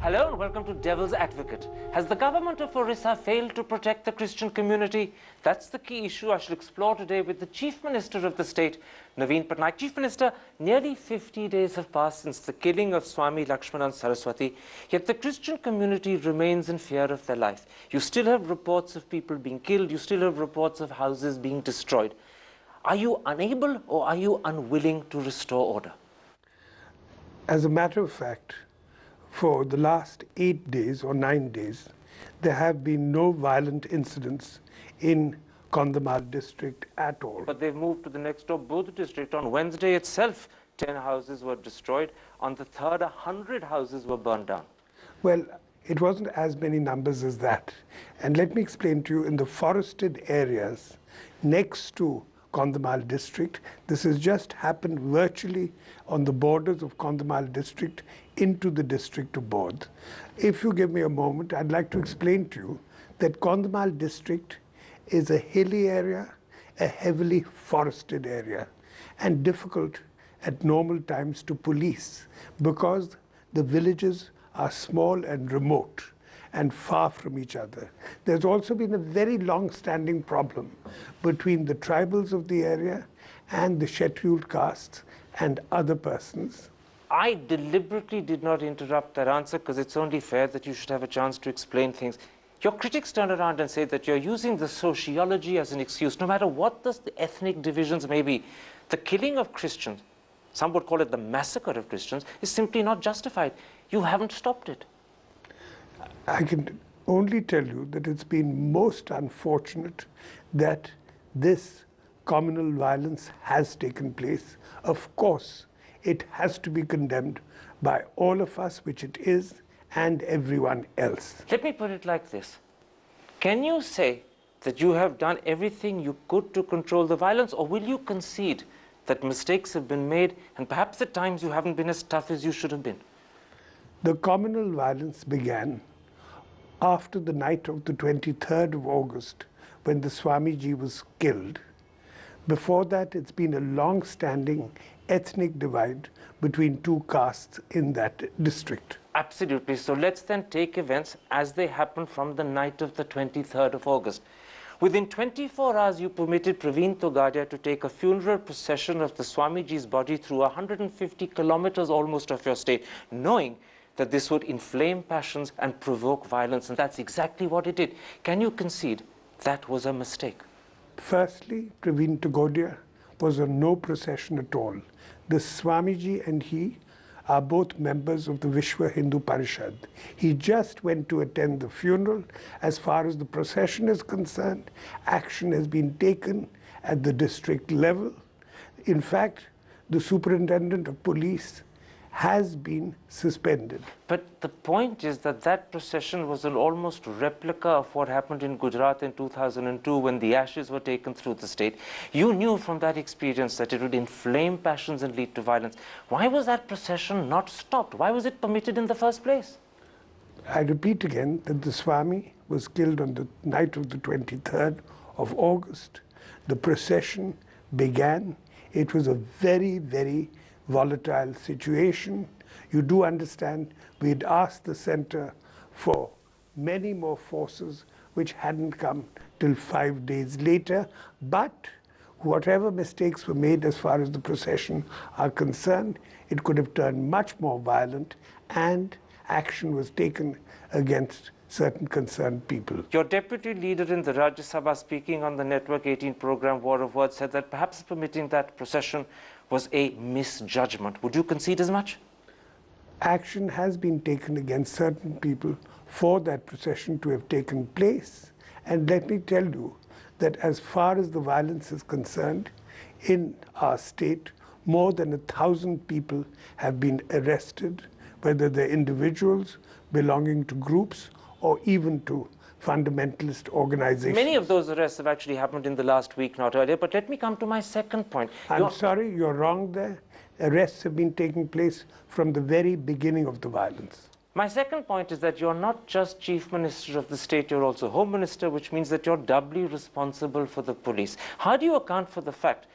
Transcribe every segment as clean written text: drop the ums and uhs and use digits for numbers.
Hello and welcome to Devil's Advocate. Has the government of Orissa failed to protect the Christian community? That's the key issue I shall explore today with the Chief Minister of the state, Naveen Patnaik. Chief Minister, nearly 50 days have passed since the killing of Swami Lakshmanan Saraswati, yet the Christian community remains in fear of their life. You still have reports of people being killed, you still have reports of houses being destroyed. Are you unable or are you unwilling to restore order? As a matter of fact, for the last 8 days or 9 days, there have been no violent incidents in Kandhamal district at all. But they've moved to the next door Bodh district. On Wednesday itself, 10 houses were destroyed. On the 3rd, 100 houses were burned down. Well, it wasn't as many numbers as that. And let me explain to you, in the forested areas next to Kandhamal district, this has just happened virtually on the borders of Kandhamal district into the district of Bodh. If you give me a moment, I'd like to explain to you that Kandhamal district is a hilly area, a heavily forested area, and difficult at normal times to police because the villages are small and remote and far from each other. There's also been a very long-standing problem between the tribals of the area and the scheduled castes and other persons. I deliberately did not interrupt that answer because it's only fair that you should have a chance to explain things. Your critics turn around and say that you're using the sociology as an excuse. No matter what the ethnic divisions may be, the killing of Christians, some would call it the massacre of Christians, is simply not justified. You haven't stopped it. I can only tell you that it's been most unfortunate that this communal violence has taken place. Of course, it has to be condemned by all of us, which it is, and everyone else. Let me put it like this. Can you say that you have done everything you could to control the violence, or will you concede that mistakes have been made and perhaps at times you haven't been as tough as you should have been? The communal violence began after the night of the 23rd of August, when the Swamiji was killed. Before that, it's been a long-standing ethnic divide between two castes in that district. Absolutely. So let's then take events as they happened from the night of the 23rd of August. Within 24 hours, you permitted Praveen Togadia to take a funeral procession of the Swamiji's body through 150 kilometers almost of your state, knowing that this would inflame passions and provoke violence. And that's exactly what it did. Can you concede that was a mistake? Firstly, Praveen Togadia was on no procession at all. The Swamiji and he are both members of the Vishwa Hindu Parishad. He just went to attend the funeral. As far as the procession is concerned, action has been taken at the district level. In fact, the superintendent of police has been suspended. But the point is that that procession was an almost replica of what happened in Gujarat in 2002 when the ashes were taken through the state. You knew from that experience that it would inflame passions and lead to violence. Why was that procession not stopped? Why was it permitted in the first place? I repeat again that the Swami was killed on the night of the 23rd of August. The procession began. It was a very, very volatile situation. You do understand we had asked the center for many more forces which hadn't come till 5 days later, but whatever mistakes were made as far as the procession are concerned, it could have turned much more violent and action was taken against certain concerned people. Your deputy leader in the Rajya Sabha, speaking on the Network 18 program War of Words, said that perhaps permitting that procession was a misjudgment. Would you concede as much? Action has been taken against certain people for that procession to have taken place. And let me tell you that as far as the violence is concerned, in our state, more than 1,000 people have been arrested, whether they're individuals belonging to groups or even to fundamentalist organizations. Many of those arrests have actually happened in the last week, not earlier. But let me come to my second point. I'm sorry, you're wrong there. Arrests have been taking place from the very beginning of the violence. My second point is that you're not just Chief Minister of the state, you're also Home Minister, which means that you're doubly responsible for the police. How do you account for the fact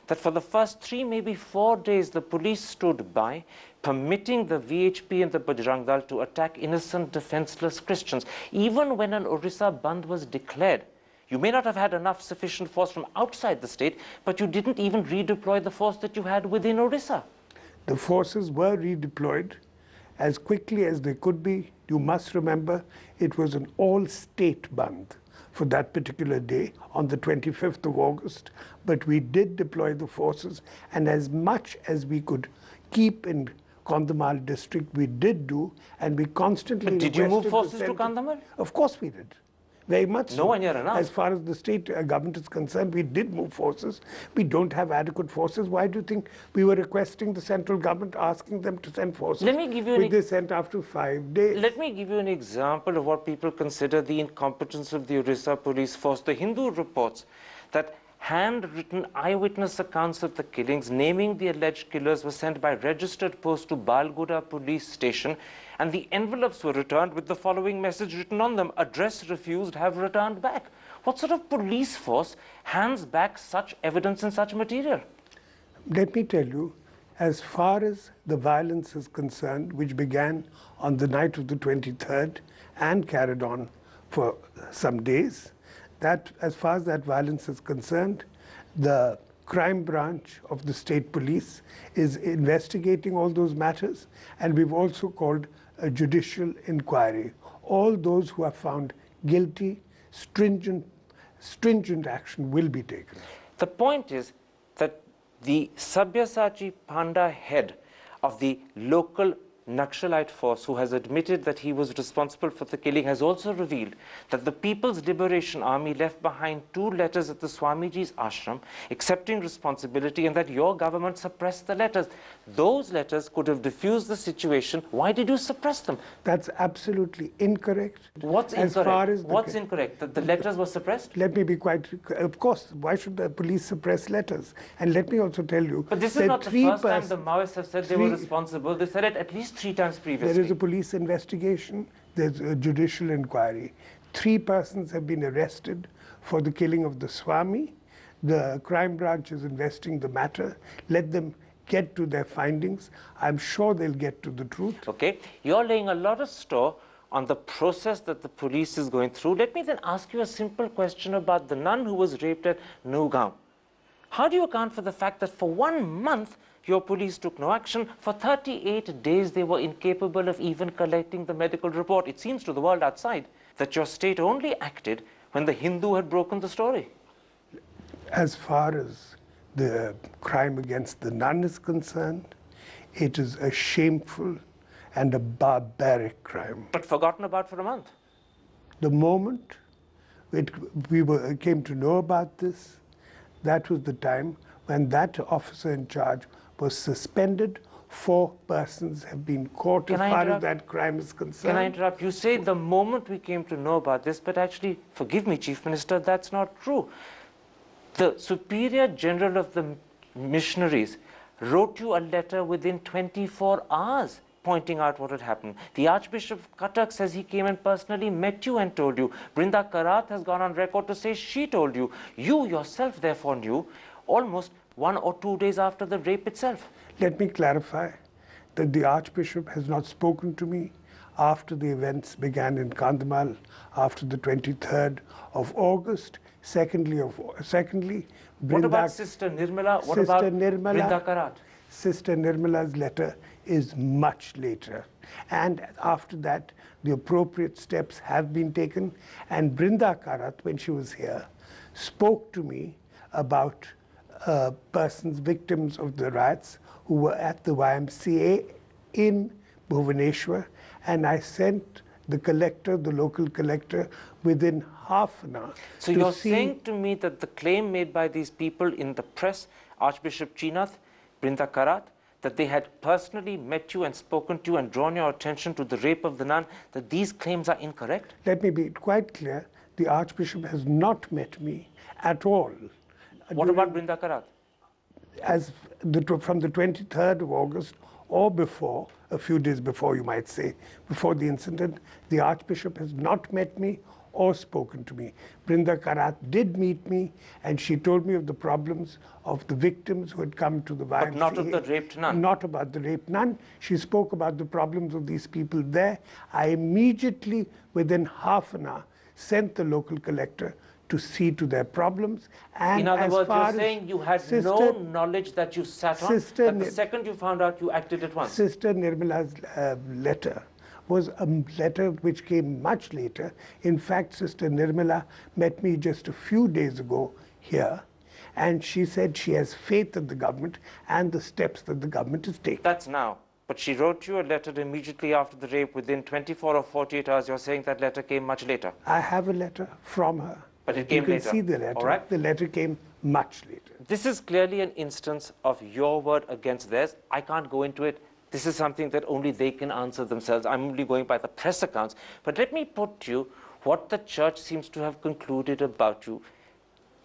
that for the first 3, maybe 4 days, the police stood by, permitting the VHP and the Bajrang Dal to attack innocent, defenseless Christians. Even when an Orissa Bandh was declared, you may not have had enough sufficient force from outside the state, but you didn't even redeploy the force that you had within Orissa. The forces were redeployed as quickly as they could be. You must remember, it was an all-state bandh for that particular day on the 25th of August. But we did deploy the forces, and as much as we could keep in Kandhamal district, we did do, and we constantly But did you move requested forces the to center- Kandhamal? Of course we did. Very much so. Nowhere near enough. As far as the state government is concerned, we did move forces. We don't have adequate forces. Why do you think we were requesting the central government, asking them to send forces? Let me give you Which they sent after 5 days. Let me give you an example of what people consider the incompetence of the Orissa police force. The Hindu reports that handwritten eyewitness accounts of the killings naming the alleged killers were sent by registered post to Balgura police station, and the envelopes were returned with the following message written on them: address refused, have returned back. What sort of police force hands back such evidence and such material? Let me tell you, as far as the violence is concerned, which began on the night of the 23rd and carried on for some days, that as far as that violence is concerned, the crime branch of the state police is investigating all those matters, and we've also called a judicial inquiry. All those who are found guilty, stringent action will be taken. The point is that the Sabyasachi Panda head of the local Naxalite force, who has admitted that he was responsible for the killing, has also revealed that the People's Liberation Army left behind 2 letters at the Swamiji's ashram accepting responsibility, and that your government suppressed the letters. Those letters could have diffused the situation. Why did you suppress them? That's absolutely incorrect. What's incorrect? What's incorrect? That the letters were suppressed? Let me be quite, of course, why should the police suppress letters? And let me also tell you, But this is not the first time the Maoists have said they were responsible. They said it at least 3 times previously. There is a police investigation, there's a judicial inquiry. 3 persons have been arrested for the killing of the Swami. The crime branch is investigating the matter. Let them get to their findings. I'm sure they'll get to the truth. Okay, you're laying a lot of store on the process that the police is going through. Let me then ask you a simple question about the nun who was raped at Newgaon. How do you account for the fact that for 1 month your police took no action? For 38 days they were incapable of even collecting the medical report. It seems to the world outside that your state only acted when the Hindu had broken the story. As far as the crime against the nun is concerned, it is a shameful and a barbaric crime. But forgotten about for a month. The moment we came to know about this, that was the time when that officer in charge was suspended. 4 persons have been caught as far as that crime is concerned. Can I interrupt? You say the moment we came to know about this, but actually, forgive me, Chief Minister, that's not true. The Superior General of the missionaries wrote you a letter within 24 hours pointing out what had happened. The Archbishop of Cuttack says he came and personally met you and told you. Brinda Karat has gone on record to say she told you. You yourself therefore knew almost 1 or 2 days after the rape itself. Let me clarify that the Archbishop has not spoken to me after the events began in Kandhamal, after the 23rd of August. Secondly, What about Sister Nirmala? What about Brinda Karat? Sister Nirmala's letter is much later. And after that, the appropriate steps have been taken. And Brinda Karat, when she was here, spoke to me about persons, victims of the riots, who were at the YMCA in Bhubaneswar. And I sent the collector, the local collector, within half an hour. So you're saying to me that the claim made by these people in the press, Archbishop Chinath, Brinda Karat, that they had personally met you and spoken to you and drawn your attention to the rape of the nun, that these claims are incorrect? Let me be quite clear. The Archbishop has not met me at all. What about Brinda Karat? From the 23rd of August or before, a few days before, you might say, before the incident, the Archbishop has not met me or spoken to me. Brinda Karat did meet me, and she told me of the problems of the victims who had come to the YMCA. But not of the raped nun. Not about the raped nun. She spoke about the problems of these people there. I immediately, within half an hour, sent the local collector to see to their problems. And in other words, you're saying you had no knowledge that you sat on, that the second you found out, you acted at once. Sister Nirmala's letter was a letter which came much later. In fact, Sister Nirmala met me just a few days ago here, and she said she has faith in the government and the steps that the government is taking. That's now. But she wrote you a letter immediately after the rape. Within 24 or 48 hours, you're saying that letter came much later. I have a letter from her. But it came later. You can see the letter. All right. The letter came much later. This is clearly an instance of your word against theirs. I can't go into it. This is something that only they can answer themselves. I'm only going by the press accounts. But let me put to you what the church seems to have concluded about you.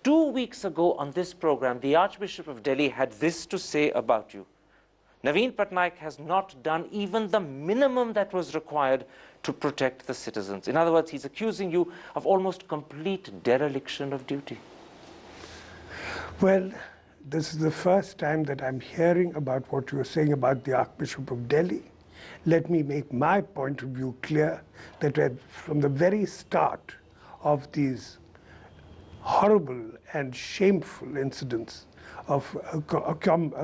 2 weeks ago on this program, the Archbishop of Delhi had this to say about you. Naveen Patnaik has not done even the minimum that was required to protect the citizens. In other words, he's accusing you of almost complete dereliction of duty. Well, this is the first time that I'm hearing about what you're saying about the Archbishop of Delhi. Let me make my point of view clear that from the very start of these horrible and shameful incidents of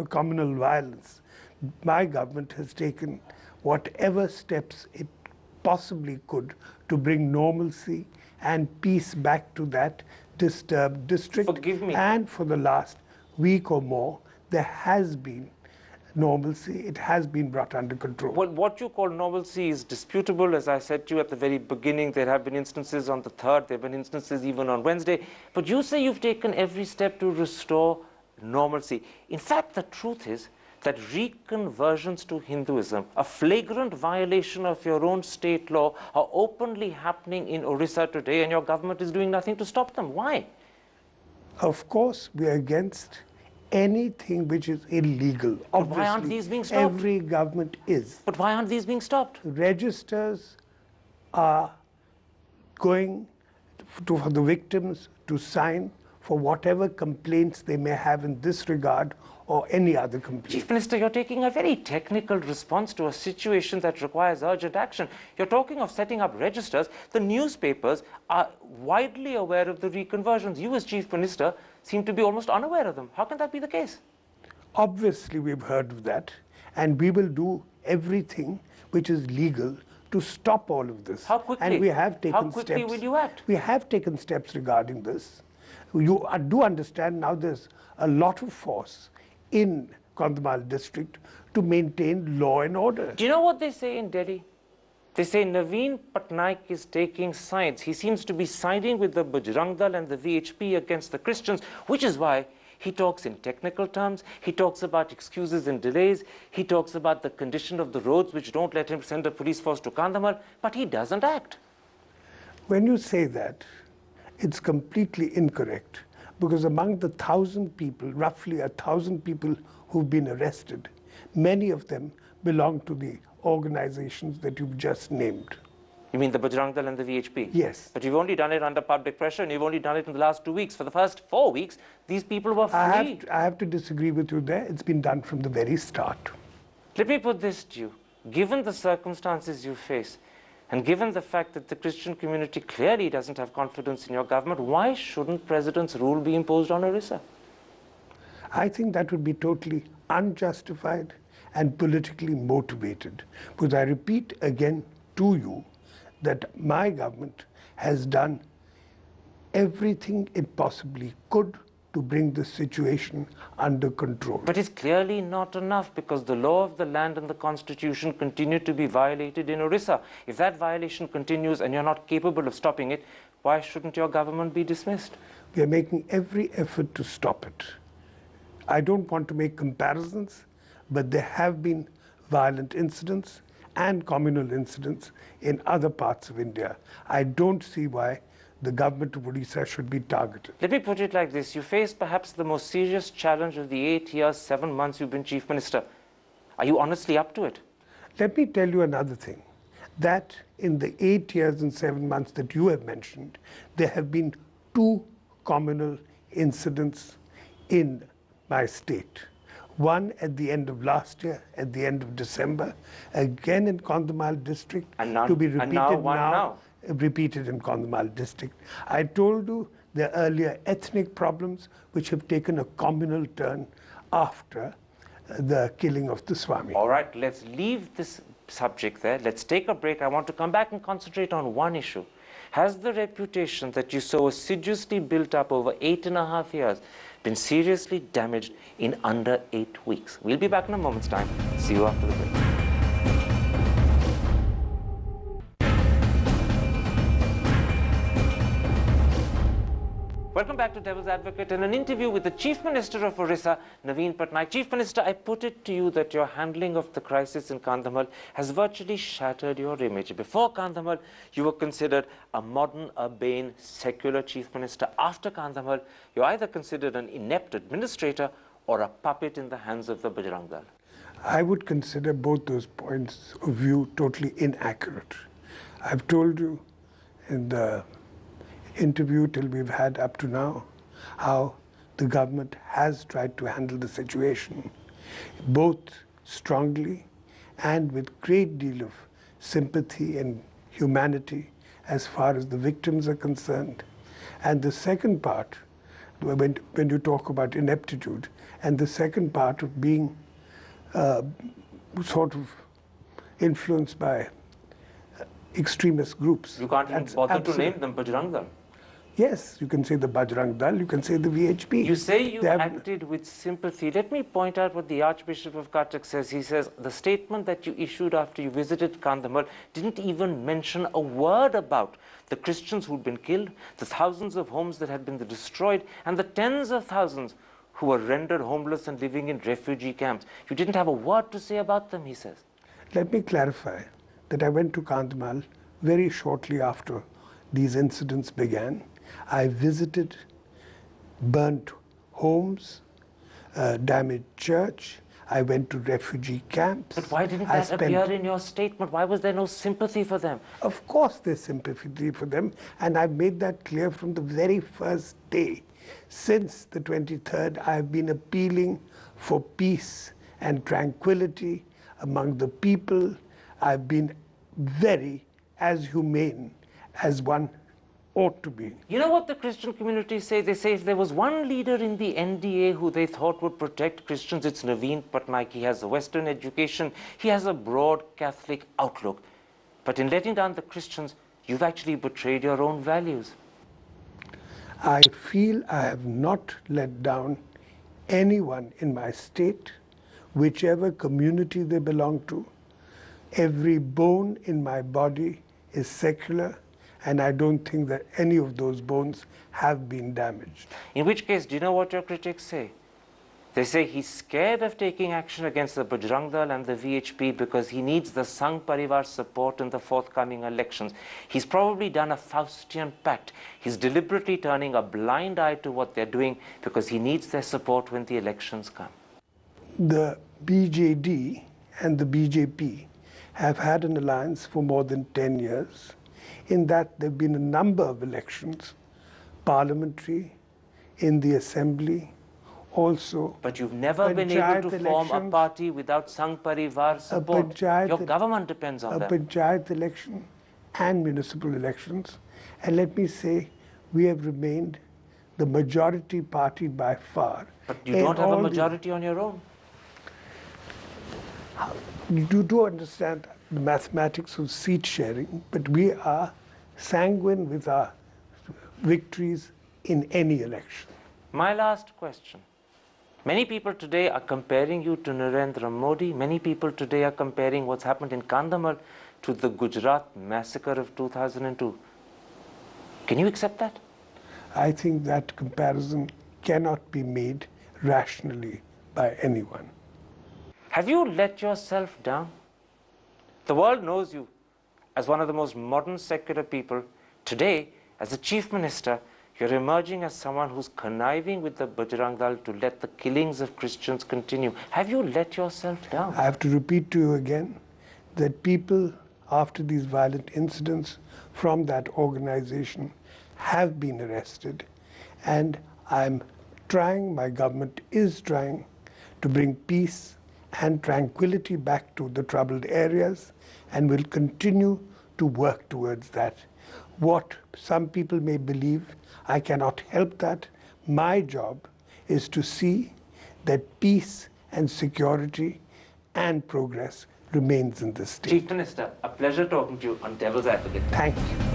communal violence, my government has taken whatever steps it possibly could to bring normalcy and peace back to that disturbed district. Forgive me. And for the last week or more, there has been normalcy. It has been brought under control. Well, what you call normalcy is disputable. As I said to you at the very beginning, there have been instances on the 3rd, there have been instances even on Wednesday. But you say you've taken every step to restore normalcy. In fact, the truth is that reconversions to Hinduism, a flagrant violation of your own state law, are openly happening in Orissa today, and your government is doing nothing to stop them. Why? Of course, we are against anything which is illegal. But why aren't these being stopped? Every government is. But why aren't these being stopped? Registers are going for the victims to sign for whatever complaints they may have in this regard or any other complaint. Chief Minister, you're taking a very technical response to a situation that requires urgent action. You're talking of setting up registers. The newspapers are widely aware of the reconversions. You as Chief Minister seem to be almost unaware of them. How can that be the case? Obviously, we've heard of that, and we will do everything which is legal to stop all of this. How quickly? And we have taken How quickly steps. will you act? We have taken steps regarding this. You do understand now there's a lot of force in Kandhamal district to maintain law and order. Do you know what they say in Delhi? They say Naveen Patnaik is taking sides. He seems to be siding with the Bajrang Dal and the VHP against the Christians, which is why he talks in technical terms. He talks about excuses and delays. He talks about the condition of the roads which don't let him send a police force to Kandhamal, but he doesn't act. When you say that, it's completely incorrect, because among the 1,000 people, roughly 1,000 people who've been arrested, many of them belong to the organizations that you've just named. You mean the Bajrang Dal and the VHP? Yes. But you've only done it under public pressure, and you've only done it in the last 2 weeks. For the first 4 weeks, these people were free. I have to disagree with you there. It's been done from the very start. Let me put this to you. Given the circumstances you face, and given the fact that the Christian community clearly doesn't have confidence in your government, why shouldn't President's rule be imposed on Orissa? I think that would be totally unjustified and politically motivated. Because I repeat again to you that my government has done everything it possibly could to bring the situation under control. But it's clearly not enough, because the law of the land and the constitution continue to be violated in Orissa. If that violation continues and you're not capable of stopping it, why shouldn't your government be dismissed? We are making every effort to stop it. I don't want to make comparisons, but there have been violent incidents and communal incidents in other parts of India. I don't see why the government of Odisha should be targeted. Let me put it like this. You faced perhaps the most serious challenge of the 8 years, 7 months you've been Chief Minister. Are you honestly up to it? Let me tell you another thing. that in the 8 years and 7 months that you have mentioned, there have been 2 communal incidents in my state. One at the end of last year, at the end of December, again in Kandhamal district, to be repeated now, repeated in Kandhamal district. I told you the earlier ethnic problems which have taken a communal turn after the killing of the Swami. All right, let's leave this subject there. Let's take a break. I want to come back and concentrate on one issue. Has the reputation that you so assiduously built up over 8.5 years been seriously damaged in under 8 weeks? We'll be back in a moment's time. See you after the break. Welcome back to Devil's Advocate. In an interview with the Chief Minister of Orissa, Naveen Patnaik. Chief Minister, I put it to you that your handling of the crisis in Kandhamal has virtually shattered your image. Before Kandhamal, you were considered a modern, urbane, secular Chief Minister. After Kandhamal, you're either considered an inept administrator or a puppet in the hands of the Bajrang Dal. I would consider both those points of view totally inaccurate. I've told you in the interview till we've had up to now how the government has tried to handle the situation, both strongly and with great deal of sympathy and humanity as far as the victims are concerned. And the second part, when you talk about ineptitude, and the second part of being sort of influenced by extremist groups. You can't even bother to name them, Bajrang Dal. Yes, you can say the Bajrang Dal, you can say the VHP. You say you acted with sympathy. Let me point out what the Archbishop of Cuttack says. He says the statement that you issued after you visited Kandhamal didn't even mention a word about the Christians who'd been killed, the thousands of homes that had been destroyed, and the tens of thousands who were rendered homeless and living in refugee camps. You didn't have a word to say about them, he says. Let me clarify that I went to Kandhamal very shortly after these incidents began. I visited burnt homes, damaged church. I went to refugee camps. But why didn't that appear in your statement? Why was there no sympathy for them? Of course there's sympathy for them, and I've made that clear from the very first day. Since the 23rd, I've been appealing for peace and tranquility among the people. I've been very as humane as one ought to be. You know what the Christian community say? They say if there was one leader in the NDA who they thought would protect Christians, it's Naveen Patnaik. He has a Western education. He has a broad Catholic outlook. But in letting down the Christians, you've actually betrayed your own values. I feel I have not let down anyone in my state, whichever community they belong to. Every bone in my body is secular, and I don't think that any of those bones have been damaged. In which case, do you know what your critics say? They say he's scared of taking action against the Bajrang Dal and the VHP because he needs the Sangh Parivar support in the forthcoming elections. He's probably done a Faustian pact. He's deliberately turning a blind eye to what they're doing because he needs their support when the elections come. The BJD and the BJP have had an alliance for more than 10 years. In that there have been a number of elections, parliamentary, in the assembly, also. But you've never been able to form a party without Sangh Parivar support. Your government depends on that. A panchayat election and municipal elections. And let me say, we have remained the majority party by far. But you don't have a majority on your own. You do understand the mathematics of seat sharing, but we are sanguine with our victories in any election. My last question. Many people today are comparing you to Narendra Modi. Many people today are comparing what's happened in Kandhamal to the Gujarat massacre of 2002. Can you accept that? I think that comparison cannot be made rationally by anyone. Have you let yourself down? The world knows you as one of the most modern secular people. Today, as a chief minister, you're emerging as someone who's conniving with the Bajrang Dal to let the killings of Christians continue. Have you let yourself down? I have to repeat to you again that people after these violent incidents from that organization have been arrested. And I'm trying, my government is trying, to bring peace and tranquility back to the troubled areas, and will continue to work towards that. What some people may believe, I cannot help that. My job is to see that peace and security and progress remains in this state. Chief Minister, a pleasure talking to you on Devil's Advocate. Thank you.